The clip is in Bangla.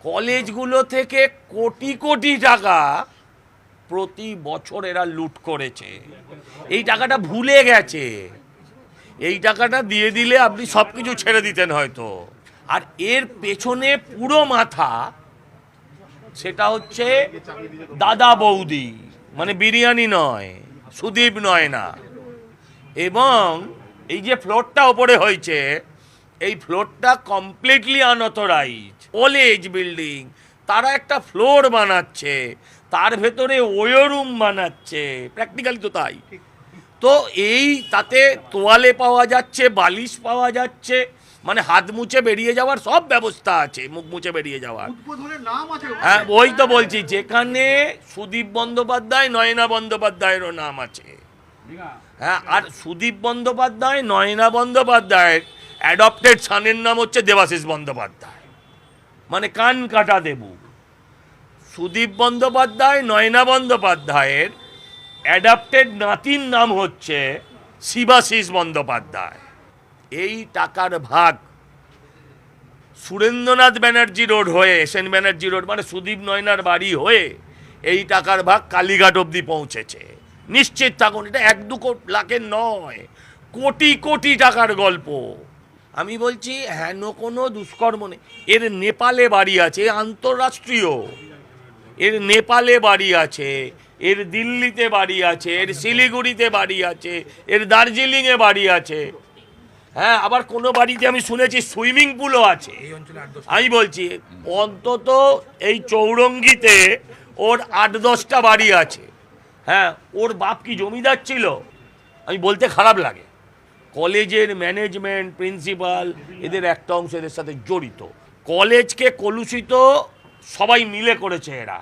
কলেজগুলো থেকে কোটি কোটি টাকা প্রতি বছর এরা লুট করেছে। এই টাকাটা ভুলে গেছে। এই টাকাটা দিয়ে দিলে আপনি সব কিছু ছেড়ে দিতেন হয়তো। আর এর পেছনে পুরো মাথা সেটা হচ্ছে দাদা বৌদি, মানে বিরিয়ানি নয়, সুদীপ নয় না। এবং এই যে ফ্লোরটা ওপরে হয়েছে, এই ফ্লোরটা কমপ্লিটলি আনঅথরাইজ। কলেজ বিল্ডিং, তারা একটা ফ্লোর বানাচ্ছে, তার ভেতরে ওয়ো রুম বানাচ্ছে, প্র্যাকটিক্যালি তো তাই। তো এই তাতে তোয়ালে পাওয়া যাচ্ছে, বালিশ পাওয়া যাচ্ছে, মানে হাত মুছে বেরিয়ে যাওয়ার সব ব্যবস্থা আছে, মুখ মুছে বেরিয়ে যাওয়ার। হ্যাঁ, ওই তো বলছি, যেখানে সুদীপ বন্দ্যোপাধ্যায়, নয়না বন্দ্যোপাধ্যায়েরও নাম আছে। হ্যাঁ, আর সুদীপ বন্দ্যোপাধ্যায়, নয়না বন্দ্যোপাধ্যায়ের অ্যাডপ্টেড সানের নাম হচ্ছে দেবাশিস বন্দ্যোপাধ্যায়, মানে কান কাটা দেবু। সুদীপ বন্দ্যোপাধ্যায়, নয়না বন্দ্যোপাধ্যায়ের অ্যাডাপ্টেড নাতির নাম হচ্ছে শিবাশিস বন্দ্যোপাধ্যায়। এই টাকার ভাগ সুরেন্দ্রনাথ ব্যানার্জি রোড হয়ে, সেন ব্যানার্জি রোড মানে সুদীপ নয়নার বাড়ি হয়ে, এই টাকার ভাগ কালীঘাট অবধি পৌঁছেছে। নিশ্চিত থাকুন, এটা 1-2 লাখের নয়, কোটি কোটি টাকার গল্প। আমি বলছি হেন কোনো দুষ্কর্ম নেই। এর নেপালে বাড়ি আছে, আন্তঃরাষ্ট্রীয়। এর নেপালে বাড়ি আছে, এর দিল্লিতে বাড়ি আছে, এর শিলিগুড়িতে বাড়ি আছে, এর দার্জিলিংয়ে বাড়ি আছে। হ্যাঁ, আবার কোনো বাড়িতে আমি শুনেছি সুইমিং পুলও আছে। আমি বলছি অন্তত এই চৌরঙ্গিতে ওর 8-10টা বাড়ি আছে। হ্যাঁ, ওর বাপ কি জমিদার ছিল? আমি বলতে খারাপ লাগে। কলেজের ম্যানেজমেন্ট, প্রিন্সিপাল, এদের একটা অংশ এদের সাথে জড়িত। কলেজকে কলুষিত সবাই মিলে করেছে এরা।